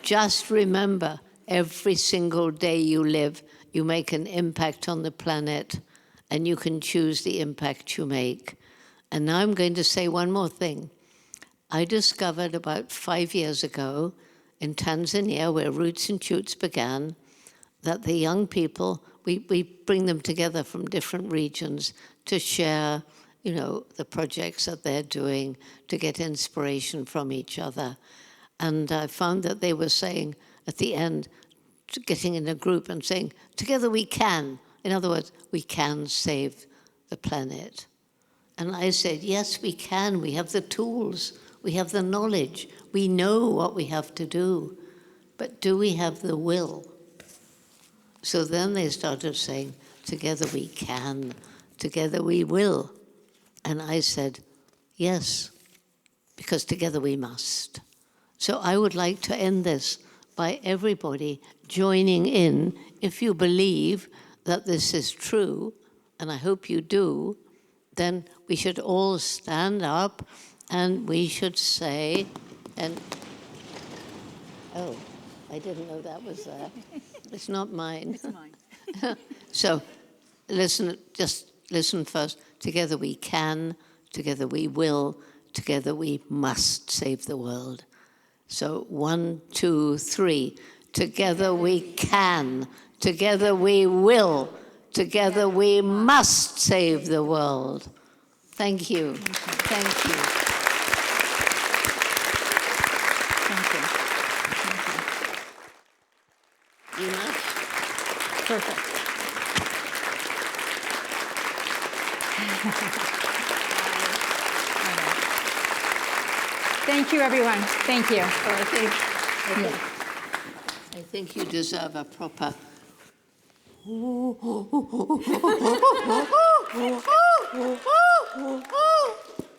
Just remember, every single day you live, you make an impact on the planet, and you can choose the impact you make. And now I'm going to say one more thing. I discovered about 5 years ago in Tanzania, where Roots and Shoots began, that the young people, we bring them together from different regions to share, the projects that they're doing, to get inspiration from each other. And I found that they were saying at the end, getting in a group and saying, together we can. In other words, we can save the planet. And I said, yes, we can. We have the tools. We have the knowledge. We know what we have to do. But do we have the will? So then they started saying, together we can. Together we will. And I said, yes, because together we must. So I would like to end this by everybody joining in, if you believe that this is true, and I hope you do, then we should all stand up and we should say, oh, I didn't know that was there. It's not mine. It's mine. So just listen first. Together we can, together we will, together we must save the world. So 1, 2, 3. Together we can, together we will, together we must save the world. Thank you. Thank you. Thank you. You must. Perfect. Thank you, everyone. Thank you. I think you deserve a proper.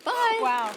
Bye. Wow.